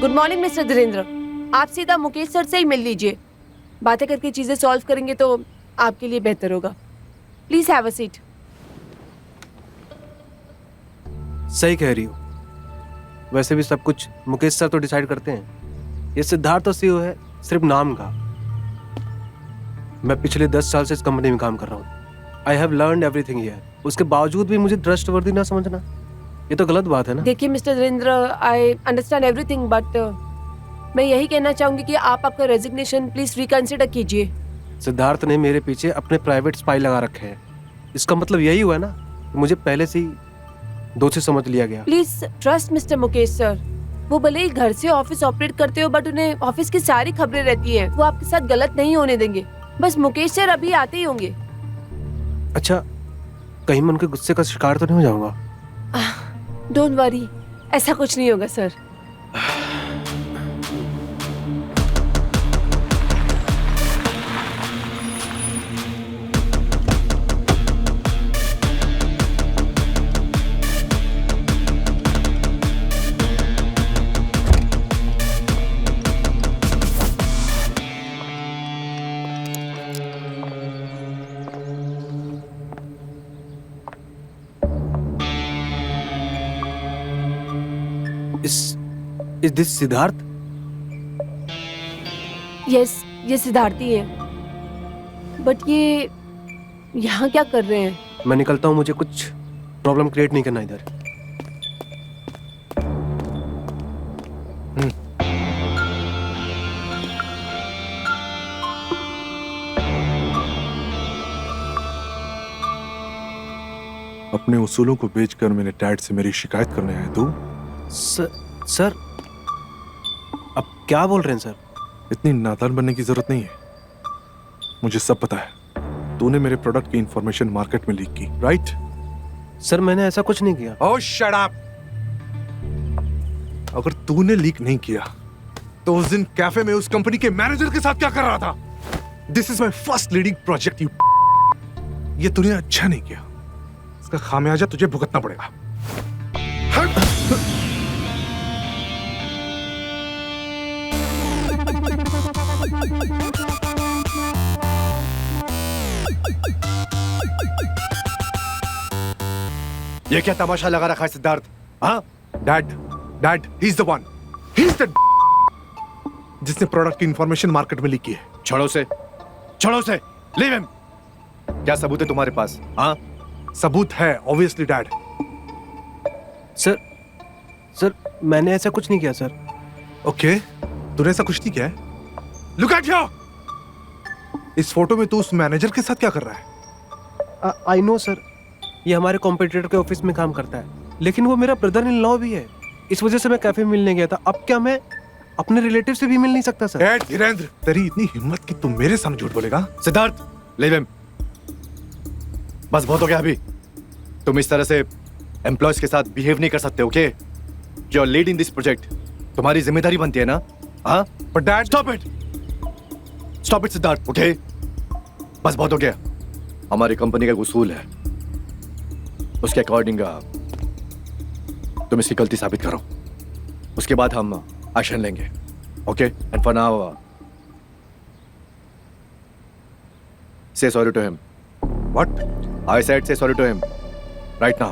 Good morning mister Dhirendra. आप सीधा Mukesh sir से ही मिल लीजिए। बातें करके चीजें सॉल्व करेंगे तो आपके लिए बेहतर होगा। Please have a seat. सही कह रही हो। वैसे भी सब कुछ मुकेश सर तो डिसाइड करते हैं। ये सिद्धार्थ तो सीईओ है सिर्फ नाम का। मैं पिछले 10 साल से इस कंपनी में काम कर रहा हूँ। I have learn everything here. उसके बावजूद भी मुझे ट्रस्टवर्दी ना समझना, ये तो गलत बात है ना। देखिए mister Dhirendra, I understand everything but मैं यही कहना चाहूंगी कि आप आपका रेजिग्नेशन प्लीज रिकंसिडर कीजिए। सिद्धार्थ ने मेरे पीछे अपने प्राइवेट स्पाई लगा रखे हैं। इसका मतलब यही हुआ ना कि मुझे पहले से ही दोषी समझ लिया गया। Please trust mister Mukesh sir. वो भले ही घर से ऑफिस ऑपरेट करते हो बट उन्हें ऑफिस की सारी खबरें रहती है। वो आपके साथ गलत नहीं होने देंगे। बस मुकेश सर अभी आते ही होंगे। अच्छा, कहीं मैं उनके गुस्से का शिकार तो नहीं हो जाऊंगा? डोंट वरी, ऐसा कुछ नहीं होगा sir. Is this Siddharth? Yes, ये सिद्धार्थी है। बट ये यहाँ क्या कर रहे हैं? मैं निकलता हूँ, मुझे कुछ प्रॉब्लम क्रिएट नहीं करना इधर। अपने उसूलों को बेचकर मेरे डैड से मेरी शिकायत करने आए तू? सर, अब क्या बोल रहे हैं सर? इतनी नादान बनने की जरूरत नहीं है। मुझे सब पता है। तूने मेरे प्रोडक्ट की इंफॉर्मेशन मार्केट में लीक की, राइट? सर, मैंने ऐसा कुछ नहीं किया। ओह शट अप! अगर तूने लीक नहीं किया तो उस दिन कैफे में उस कंपनी के मैनेजर के साथ क्या कर रहा था? This is my first leading project you. ये तूने अच्छा नहीं किया। इसका खामियाजा तुझे भुगतना पड़ेगा। ये क्या तमाशा लगा रखा है सिद्धार्थ? हाँ, dad, he is the one. He is the जिसने प्रोडक्ट की इंफॉर्मेशन मार्केट में लीक की है। छोड़ो से, लीव हिम। क्या सबूत है तुम्हारे पास? हाँ, सबूत है ऑब्वियसली डैड। सर, मैंने ऐसा कुछ नहीं किया सर। ओके, तूने ऐसा कुछ नहीं किया है? Look at here. इस फोटो में तू उस मैनेजर के साथ क्या कर रहा है? आई नो सर, ये हमारे कॉम्पिटिटर के ऑफिस में काम करता है, लेकिन वो मेरा ब्रदर इन लॉ भी है। इस वजह से मैं कैफे में मिलने गया था। अब क्या मैं अपने रिलेटिव से भी मिल नहीं सकता सर? धीरेन्द्र, तेरी इतनी हिम्मत कि तू मेरे सामने झूठ बोलेगा? Siddharth, leave him. बस बहुत हो गया अभी। तुम इस तरह से एम्प्लॉयज के साथ बिहेव नहीं कर सकते, okay? You are leading this project, तुम्हारी जिम्मेदारी बनती है ना? हाँ, but dad, stop it Siddharth, okay? बस बहुत हो गया। हमारी कंपनी का एक उसूल है, उसके अकॉर्डिंग तुम इसकी गलती साबित करो, उसके बाद हम एक्शन लेंगे, okay? And for now say sorry to him. What? I said say sorry to him right now.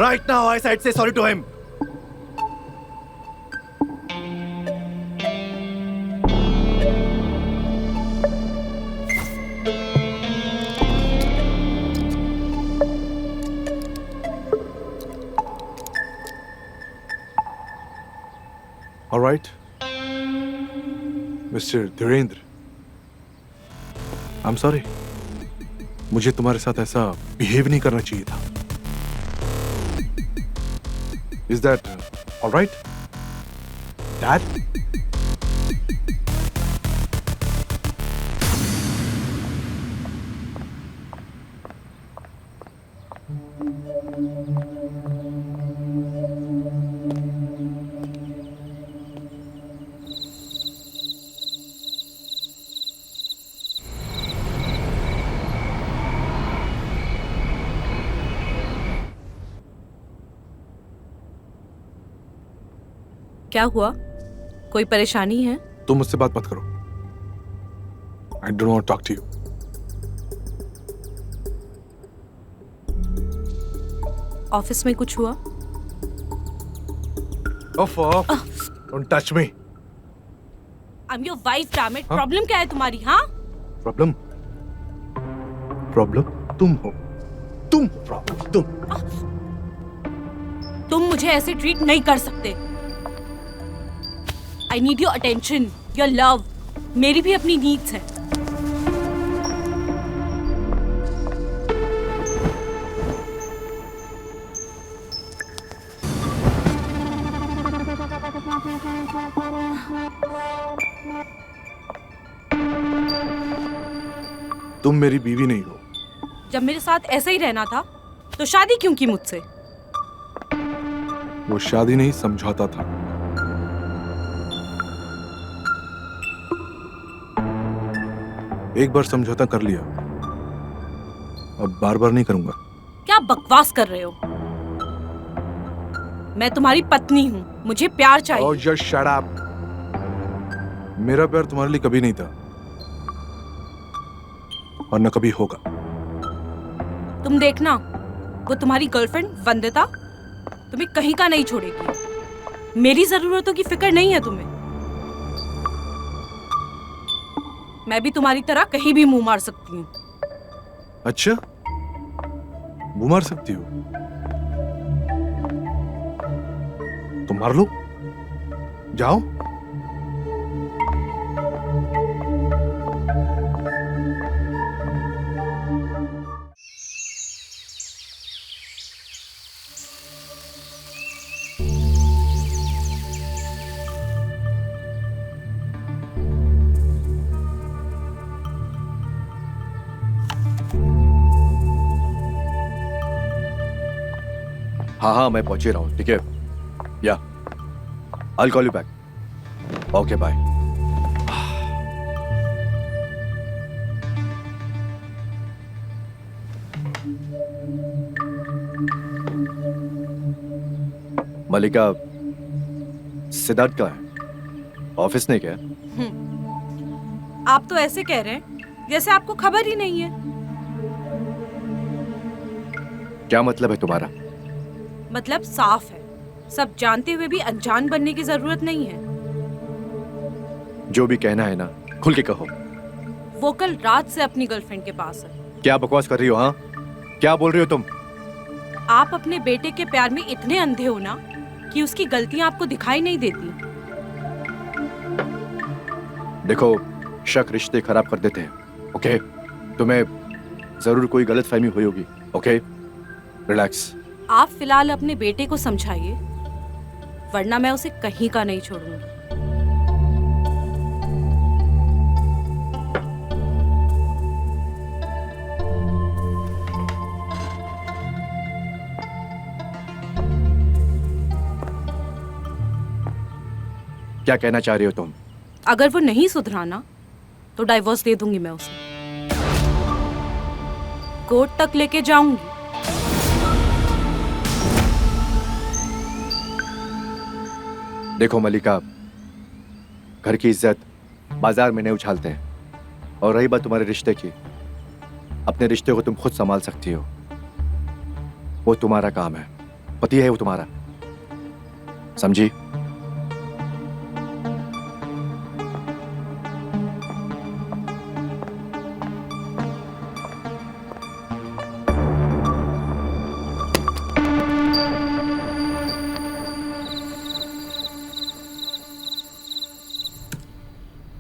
Right now I said say sorry to him. All right, Mr. Dhirendra, I'm sorry. मुझे तुम्हारे साथ ऐसा behave नहीं करना चाहिए था। Is that all right, Dad? क्या हुआ? कोई परेशानी है? तुम मुझसे बात मत करो। I don't want to talk to you. Office में कुछ हुआ? ऑफ don't touch me. I am your wife, damn it. Problem क्या है तुम्हारी? हाँ, प्रॉब्लम तुम हो। तुम प्रॉब्लम तुम मुझे ऐसे ट्रीट नहीं कर सकते। I need your attention, your love. मेरी भी अपनी नीड्स हैं। तुम मेरी बीवी नहीं हो। जब मेरे साथ ऐसे ही रहना था तो शादी क्यों की मुझसे? वो शादी नहीं, समझौता था। एक बार समझौता कर लिया, अब बार बार नहीं करूंगा। क्या बकवास कर रहे हो? मैं तुम्हारी पत्नी हूँ, मुझे प्यार चाहिए। Oh, just shut up. मेरा प्यार तुम्हारे लिए कभी नहीं था और न कभी होगा। तुम देखना, वो तुम्हारी गर्लफ्रेंड वंदिता तुम्हें कहीं का नहीं छोड़ेगी। मेरी जरूरतों की फिक्र नहीं है तुम्हें। मैं भी तुम्हारी तरह कहीं भी मुंह मार सकती हूँ। अच्छा, वो मार सकती हो तो मार लो, जाओ। हाँ, मैं पहुंच ही रहा हूँ। ठीक है, या I call you back. Okay, bye. Mallika, Siddharth का है, ऑफिस नहीं क्या? आप तो ऐसे कह रहे हैं जैसे आपको खबर ही नहीं है। क्या मतलब है तुम्हारा? मतलब साफ है, सब जानते हुए भी अनजान बनने की जरूरत नहीं है। जो भी कहना है ना, खुल के कहो। वो कल रात से अपनी गर्लफ्रेंड के पास है। क्या बकवास कर रही हो? हाँ, क्या बोल रही हो तुम? आप अपने बेटे के प्यार में इतने अंधे हो ना कि उसकी गलतियां आपको दिखाई नहीं देती। देखो, शक रिश्ते खराब कर देते हैं। ओके, तुम्हें जरूर कोई गलतफहमी हुई होगी। Okay, relax. आप फिलहाल अपने बेटे को समझाइए, वरना मैं उसे कहीं का नहीं छोड़ूंगी। क्या कहना चाह रही हो तुम? अगर वो नहीं सुधराना तो डाइवोर्स दे दूंगी मैं उसे। कोर्ट तक लेके जाऊंगी। देखो मलिका, घर की इज्जत बाजार में नहीं उछालते हैं। और रही बात तुम्हारे रिश्ते की, अपने रिश्ते को तुम खुद संभाल सकती हो। वो तुम्हारा काम है, पति है वो तुम्हारा, समझी?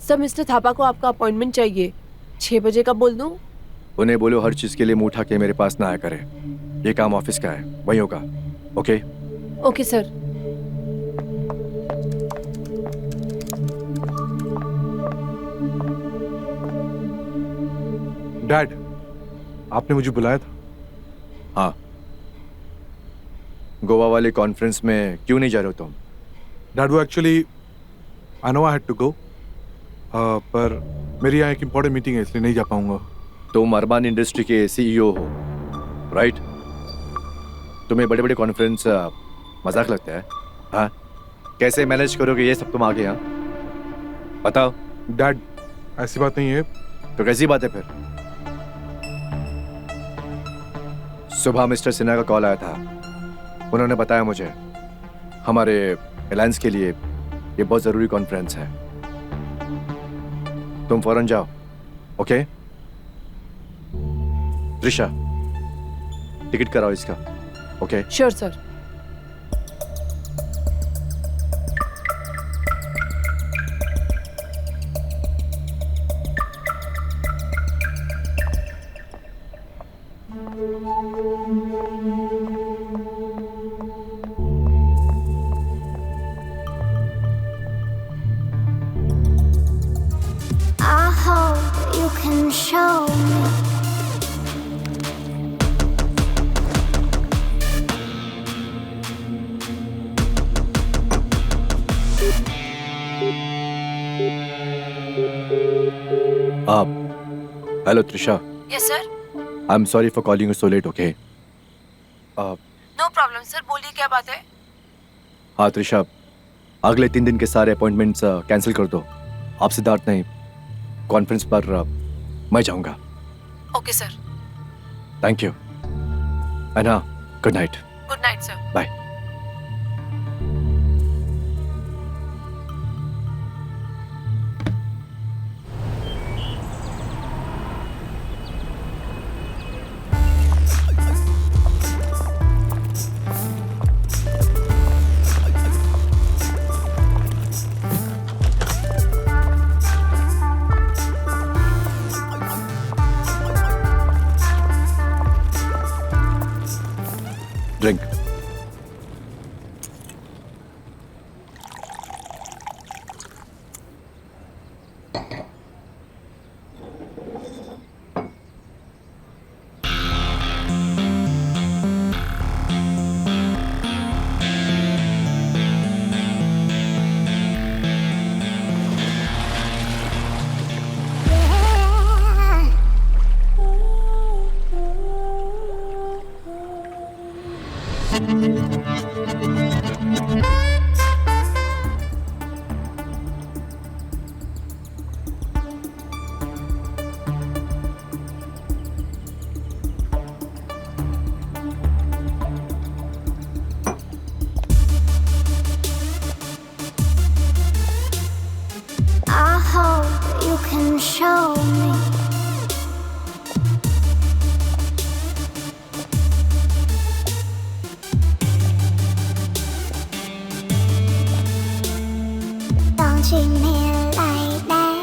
सर, मिस्टर थापा को आपका अपॉइंटमेंट चाहिए। 6 बजे का बोल दूं? उन्हें बोलो हर चीज के लिए मुंह उठा के मेरे पास ना आया करे। ये काम ऑफिस का है, वही होगा। ओके? Okay sir. डैड, आपने मुझे बुलाया था? हाँ। गोवा वाले कॉन्फ्रेंस में क्यों नहीं जा रहे हो तुम? डैड, वो actually I know I had to go, पर मेरी यहाँ एक इम्पोर्टेंट मीटिंग है, इसलिए नहीं जा पाऊंगा। तुम अरमान इंडस्ट्री के सीईओ हो, राइट? तुम्हें बड़े बड़े कॉन्फ्रेंस मजाक लगता है? हाँ, कैसे मैनेज करोगे ये सब तुम आगे? यहाँ बताओ। डैड, ऐसी बात नहीं है। तो कैसी बात है फिर? सुबह मिस्टर सिन्हा का कॉल आया था। उन्होंने बताया मुझे हमारे अलायंस के लिए ये बहुत जरूरी कॉन्फ्रेंस है। तुम फौरन जाओ, ओके? त्रिशा, टिकट कराओ इसका, okay? Sure sir. I hope you can show me. Hello Trisha, yes sir. I am sorry for calling you so late, okay? No problem sir, बोलिए क्या बात है? हाँ त्रिशा, अगले 3 दिन के सारे अपॉइंटमेंट्स कैंसिल कर दो। आप सिद्धार्थ नहीं, कॉन्फ्रेंस पर मैं जाऊंगा। Okay sir. Thank you. And हाँ, good night. Good night sir. Bye. Drink. I hope you can show me. Don't treat me like that.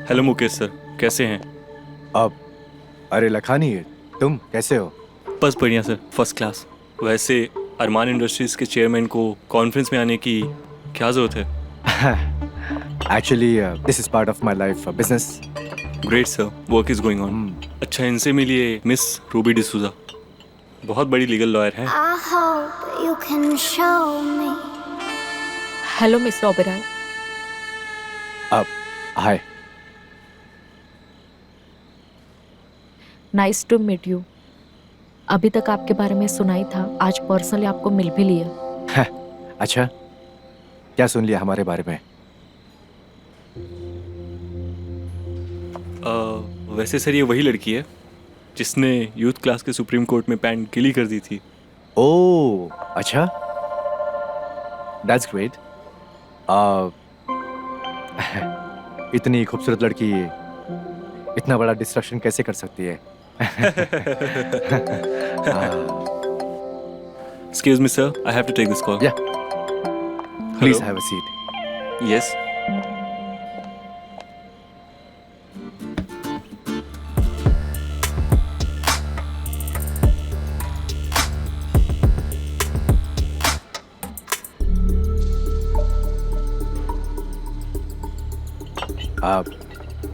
Hello Mukesh sir, कैसे हैं? अब अरे लखानी, तुम कैसे हो? बस बढ़िया सर, फर्स्ट क्लास। वैसे अरमान इंडस्ट्रीज के चेयरमैन को कॉन्फ्रेंस में आने की क्या ज़रूरत है? Actually this is part of my life business. Great sir, work is going on. अच्छा, इनसे मिलिए मिस रूबी डिसूजा, बहुत बड़ी लीगल लॉयर हैं। I hope you can show me. Hello mister Oberoi. अब hi. Nice to meet you. अभी तक आपके बारे में सुना ही था, आज पर्सनली आपको मिल भी लिया। अच्छा, क्या सुन लिया हमारे बारे में? वैसे सर, ये वही लड़की है जिसने यूथ क्लास के सुप्रीम कोर्ट में पैंट गीली कर दी थी। ओह अच्छा, दैट्स ग्रेट। इतनी खूबसूरत लड़की इतना बड़ा डिस्ट्रक्शन कैसे कर सकती है? Excuse me sir, I have to take this call. Yeah. Please Hello? have a seat. Yes.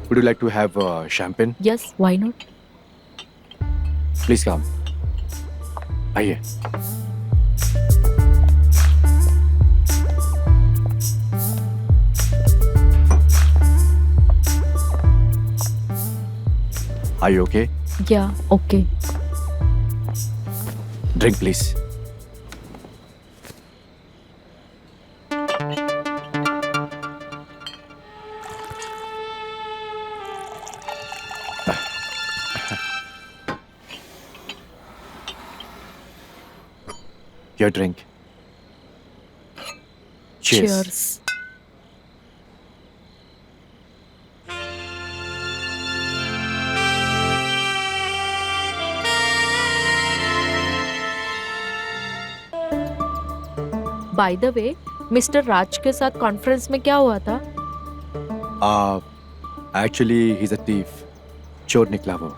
Would you like to have champagne? Yes, why not? Please come. आइए। Are you okay? Yeah, okay. Drink, please. Your drink. Cheers. Cheers. By the way, mister Raj के साथ conference में क्या हुआ था? Actually, he's a thief. चोर निकला वो.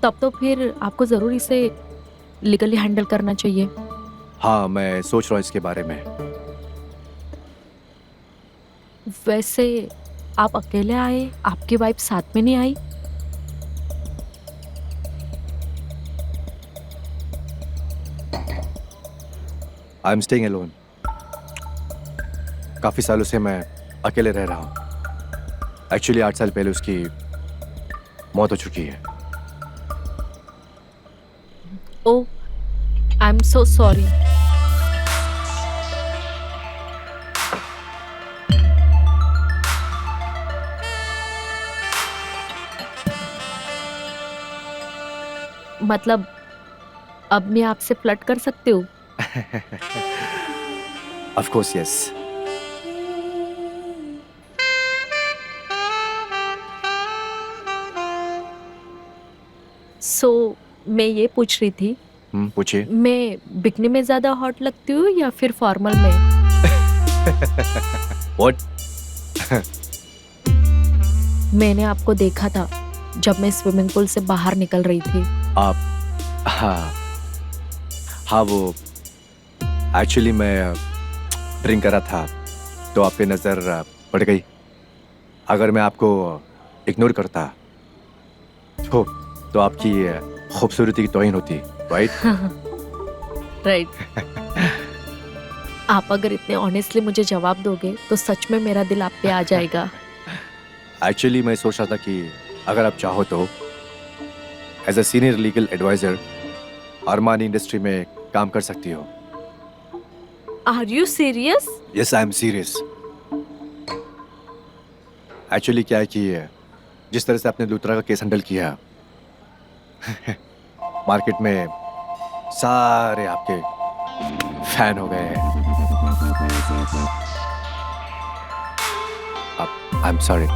तब तो फिर आपको जरूर इसे लीगली हैंडल करना चाहिए. हाँ, मैं सोच रहा हूँ इसके बारे में. वैसे आप अकेले आए, आपकी वाइफ साथ में नहीं आई? I'm staying alone. काफी सालों से मैं अकेले रह रहा हूँ. Actually 8 साल पहले उसकी मौत हो चुकी है. ओह, आई एम सो सॉरी. मतलब अब मैं आपसे फ्लर्ट कर सकती हूँ? Of course, yes. सो मैं ये पूछ रही थी, पूछिए. मैं बिकनी में ज्यादा हॉट लगती हूँ या फिर फॉर्मल में? What? मैंने आपको देखा था जब मैं स्विमिंग पूल से बाहर निकल रही थी. आप हाँ वो एक्चुअली मैं ड्रिंक कर रहा था तो आप पे नज़र पड़ गई. अगर मैं आपको इग्नोर करता तो आपकी खूबसूरती की तौहीन होती, राइट? राइट. आप अगर इतने ऑनेस्टली मुझे जवाब दोगे तो सच में मेरा दिल आप पे आ जाएगा. एक्चुअली मैं सोच रहा था कि अगर आप चाहो तो as a senior legal adviser Armani industry में काम कर सकती हो. Are you serious? Yes, I am serious. Actually क्या है कि जिस तरह से आपने लूथरा का केस हैंडल किया मार्केट में सारे आपके फैन हो गए हैं. आई एम सॉरी.